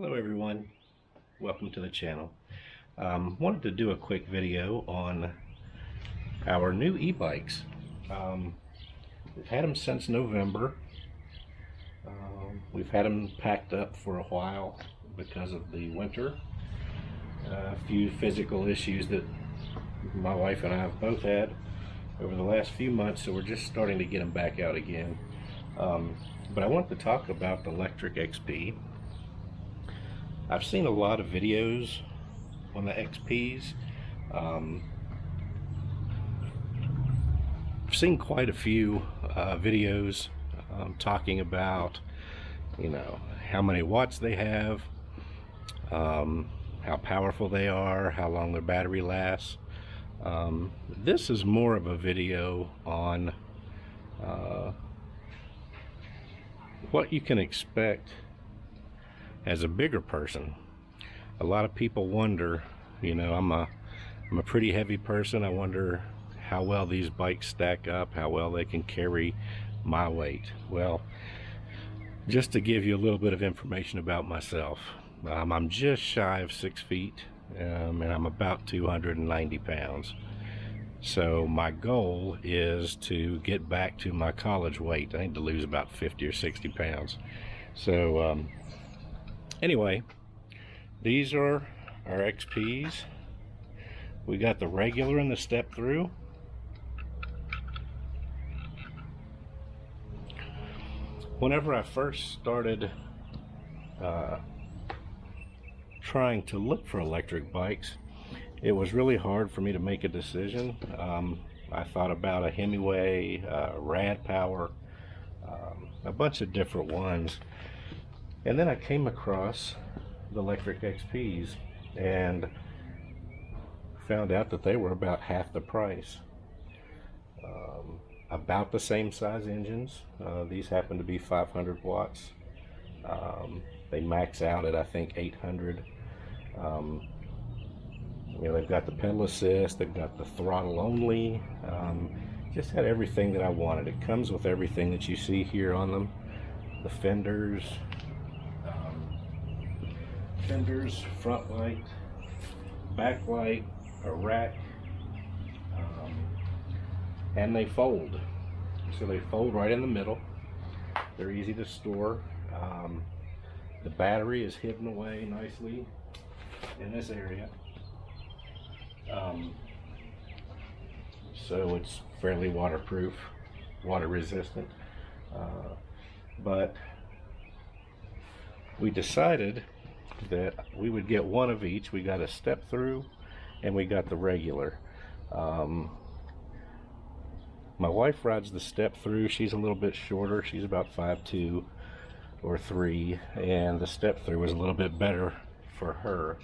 Hello everyone, welcome to the channel. Wanted to do a quick video on our new e-bikes. We've had them since November. We've had them packed up for a while because of the winter. A few physical issues that my wife and I have both had over the last few months, so we're just starting to get them back out again. But I want to talk about the Lectric XP. I've seen a lot of videos on the XPs. I've seen quite a few videos talking about, how many watts they have, how powerful they are, how long their battery lasts. This is more of a video on what you can expect as a bigger person. A lot of people wonder, I'm a pretty heavy person. I wonder how well these bikes stack up, how well they can carry my weight. Well, just to give you a little bit of information about myself, I'm just shy of 6 feet, and I'm about 290 pounds. So my goal is to get back to my college weight. I need to lose about 50 or 60 pounds. So anyway, these are our XPs. We got the regular and the step through. Whenever I first started trying to look for electric bikes, it was really hard for me to make a decision. I thought about a Hemingway, Rad Power, a bunch of different ones. And then I came across the Lectric XPs and found out that they were about half the price. About the same size engines. These happen to be 500 watts. They max out at, I think, 800. They've got the pedal assist, they've got the throttle only. Just had everything that I wanted. It comes with everything that you see here on them. The fenders, front light, back light, a rack, and they fold. So they fold right in the middle. They're easy to store. The battery is hidden away nicely in this area. So it's fairly waterproof, water resistant. But we decided that we would get one of each. We got a step through and we got the regular. My wife rides the step through. She's a little bit shorter. She's about 5'2" or 3, and the step through was a little bit better for her.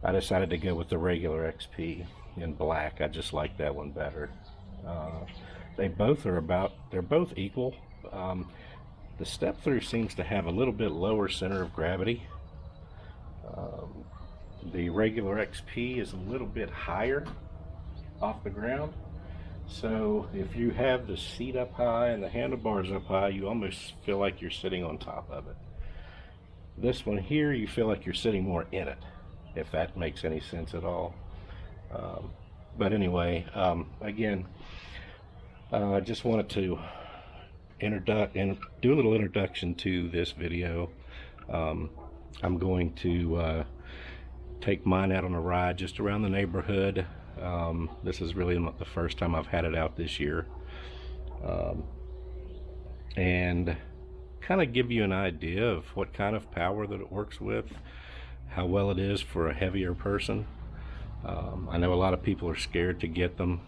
I decided to go with the regular XP in black. I just like that one better. They're both equal. The step through seems to have a little bit lower center of gravity. The regular XP is a little bit higher off the ground. So if you have the seat up high and the handlebars up high, you almost feel like you're sitting on top of it. This one here, you feel like you're sitting more in it, if that makes any sense at all. But anyway, again, I just wanted to do a little introduction to this video. I'm going to take mine out on a ride just around the neighborhood. This is really not the first time I've had it out this year, and kind of give you an idea of what kind of power that it works with, how well it is for a heavier person. I know a lot of people are scared to get them.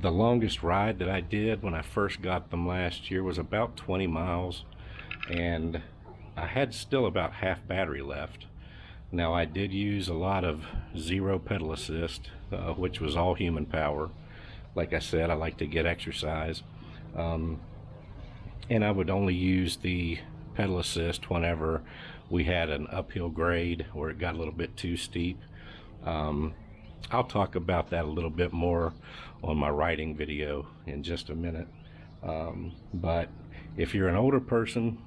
The longest ride that I did when I first got them last year was about 20 miles, and I had still about half battery left. Now, I did use a lot of zero pedal assist, which was all human power. Like I said, I like to get exercise, and I would only use the pedal assist whenever we had an uphill grade or it got a little bit too steep. I'll talk about that a little bit more on my riding video in just a minute. But if you're an older person,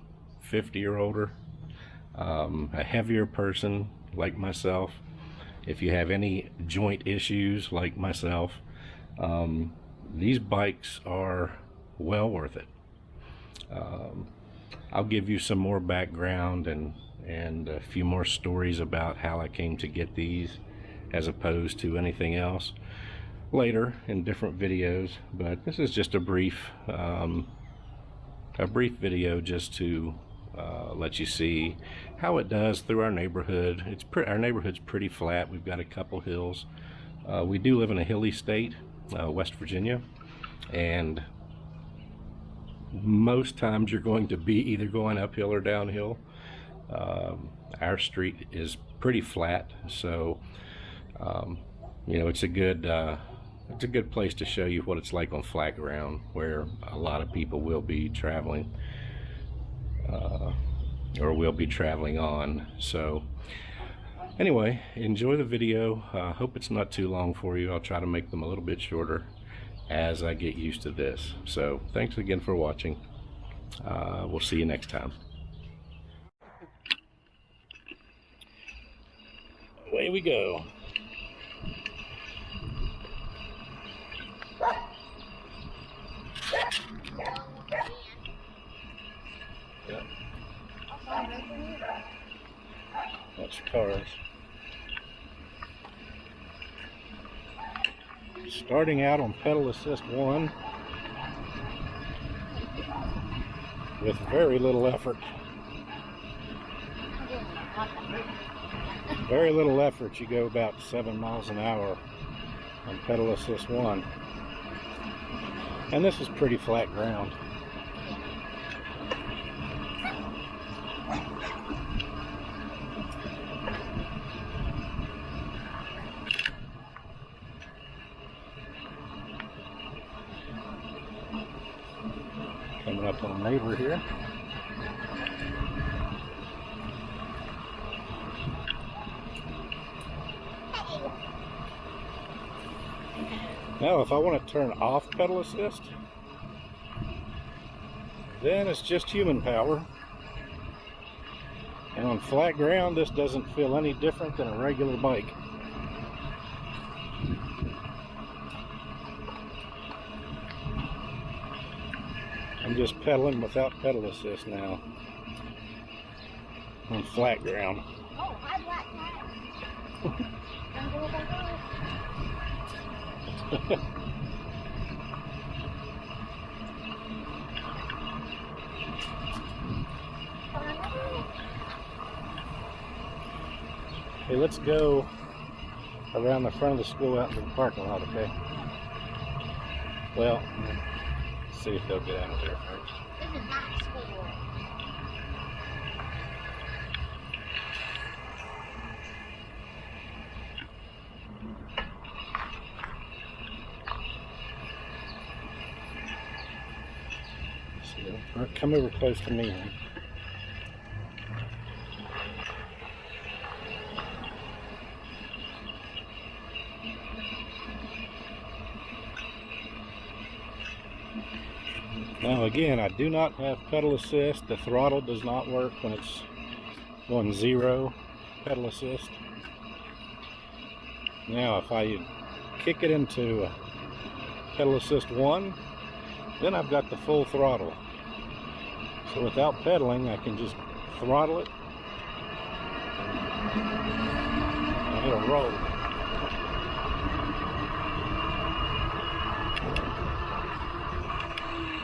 50 or older, a heavier person like myself, if you have any joint issues like myself, these bikes are well worth it. I'll give you some more background and a few more stories about how I came to get these as opposed to anything else later in different videos, but this is just a brief video just to let you see how it does through our neighborhood. Our neighborhood's pretty flat. We've got a couple hills. We do live in a hilly state, West Virginia, and most times you're going to be either going uphill or downhill. Our street is pretty flat, so you know, it's a good place to show you what it's like on flat ground, where a lot of people will be traveling or will be traveling on. So anyway, enjoy the video. Hope it's not too long for you. I'll try to make them a little bit shorter as I get used to this. So thanks again for watching. We'll see you next time. Away we go. Yep. Bunch of cars. Starting out on pedal assist 1 with very little effort. Very little effort, you go about 7 miles an hour on pedal assist 1. And this is pretty flat ground. Coming up on a neighbor here. Now if I want to turn off pedal assist, then it's just human power. And on flat ground, this doesn't feel any different than a regular bike. I'm just pedaling without pedal assist now on flat ground. Oh, I black tires. Hey, let's go around the front of the school out into the parking lot, okay? Well, let's see if they'll get out of there first. This is not school. All right, come over close to me, man. Now again, I do not have pedal assist. The throttle does not work when it's on 0 pedal assist. Now if I kick it into pedal assist 1, then I've got the full throttle. So without pedaling, I can just throttle it and it'll roll.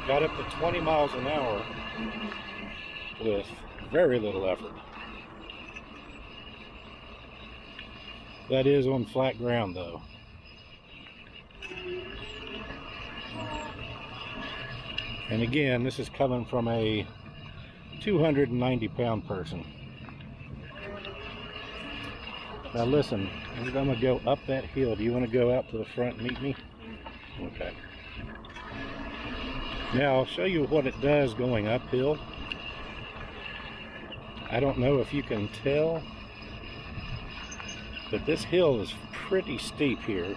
Got up to 20 miles an hour with very little effort. That is on flat ground though. And again, this is coming from a 290-pound person. Now listen, I'm going to go up that hill. Do you want to go out to the front and meet me? Okay. Now I'll show you what it does going uphill. I don't know if you can tell, but this hill is pretty steep here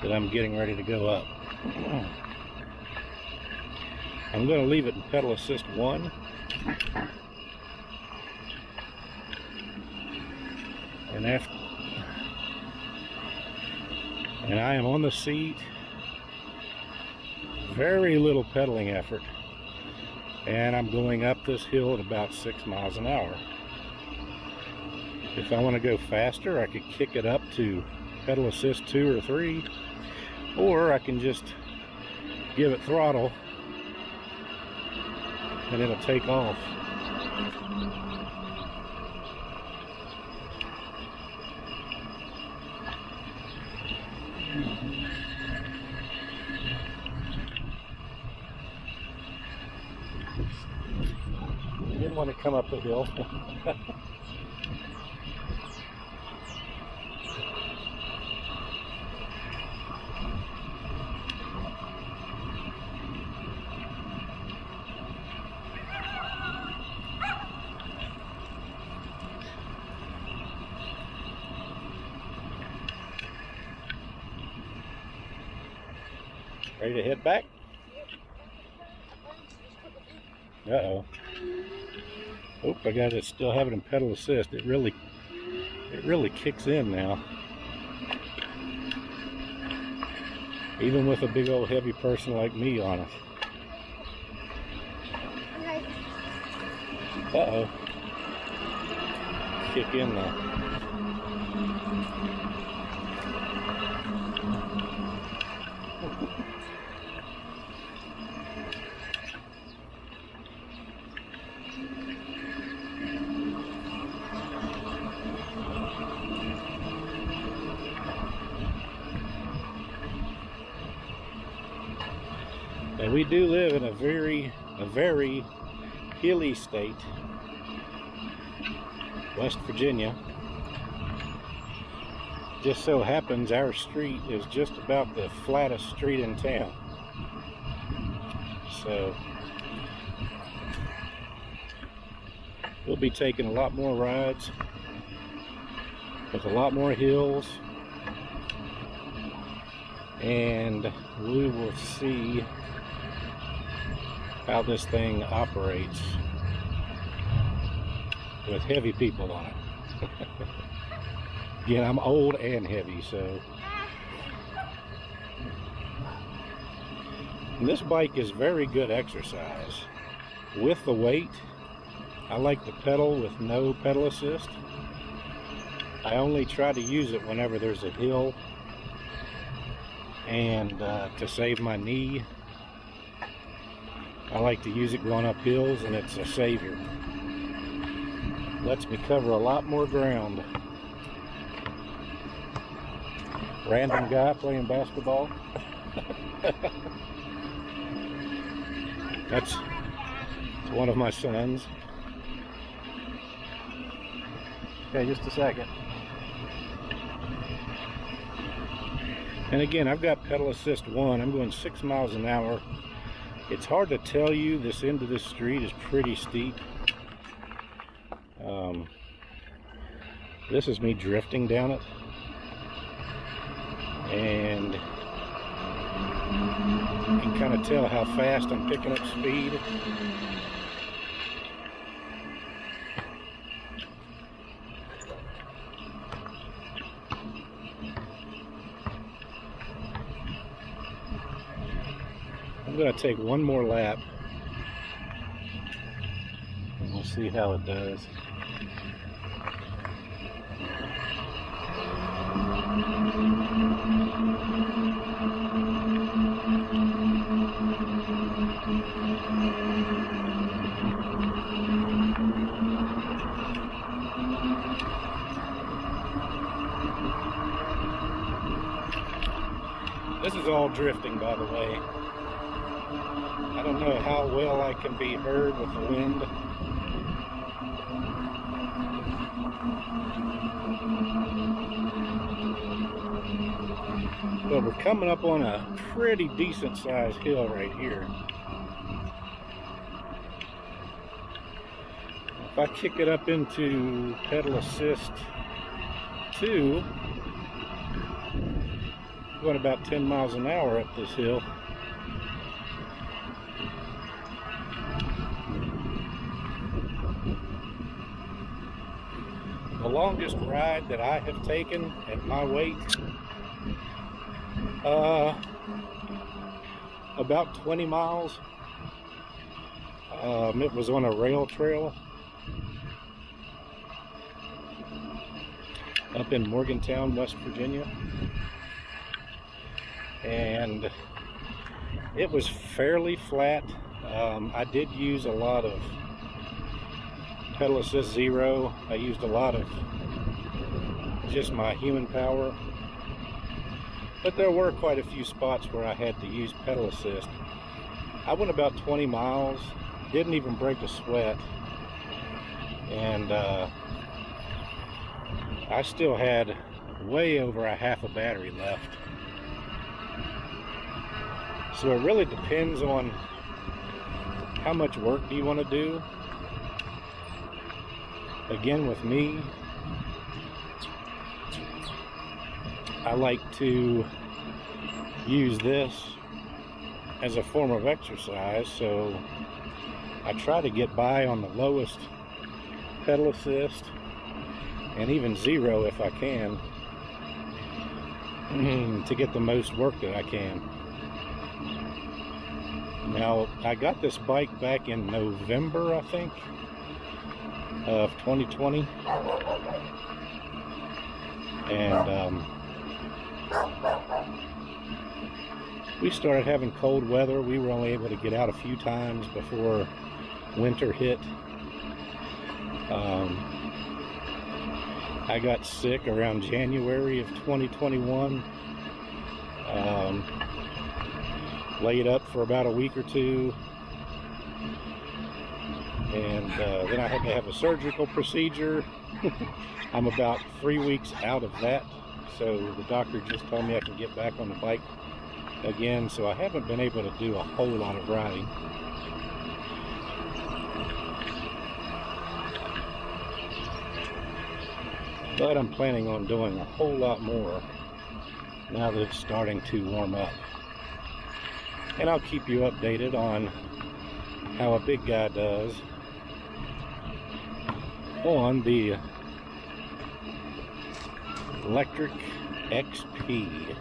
that I'm getting ready to go up. I'm going to leave it in pedal assist 1. And I am on the seat. Very little pedaling effort. And I'm going up this hill at about 6 miles an hour. If I want to go faster, I could kick it up to pedal assist 2 or 3, or I can just give it throttle and it'll take off. Didn't want to come up the hill. Ready to head back? Uh-oh. Oh, I got it. Still have it in pedal assist. It really kicks in now. Even with a big old heavy person like me on it. Uh-oh. Kick in now. And we do live in a very hilly state, West Virginia. Just so happens our street is just about the flattest street in town. So we'll be taking a lot more rides with a lot more hills, and we will see how this thing operates with heavy people on it. Again, I'm old and heavy, so. And this bike is very good exercise. With the weight, I like to pedal with no pedal assist. I only try to use it whenever there's a hill and to save my knee. I like to use it going up hills, and it's a savior. Lets me cover a lot more ground. Random guy playing basketball. That's one of my sons. Okay, just a second. And again, I've got pedal assist 1. I'm going 6 miles an hour. It's hard to tell you. This end of this street is pretty steep. This is me drifting down it. And you can kind of tell how fast I'm picking up speed. I'm going to take one more lap and we'll see how it does. This is all drifting, by the way. I don't know how well I can be heard with the wind. But we're coming up on a pretty decent sized hill right here. If I kick it up into pedal assist 2, going about 10 miles an hour up this hill. The longest ride that I have taken at my weight, about 20 miles. It was on a rail trail up in Morgantown, West Virginia, and it was fairly flat. I did use a lot of pedal assist zero. I used a lot of just my human power, but there were quite a few spots where I had to use pedal assist. I went about 20 miles, didn't even break a sweat, and I still had way over a half a battery left. So it really depends on how much work do you want to do. Again, with me, I like to use this as a form of exercise, so I try to get by on the lowest pedal assist and even zero if I can, to get the most work that I can. Now, I got this bike back in November, I think, of 2020, and we started having cold weather. We were only able to get out a few times before winter hit. I got sick around January of 2021. Laid up for about a week or two, and then I had to have a surgical procedure. I'm about 3 weeks out of that, so the doctor just told me I can get back on the bike again, so I haven't been able to do a whole lot of riding. But I'm planning on doing a whole lot more now that it's starting to warm up. And I'll keep you updated on how a big guy does on the Lectric XP.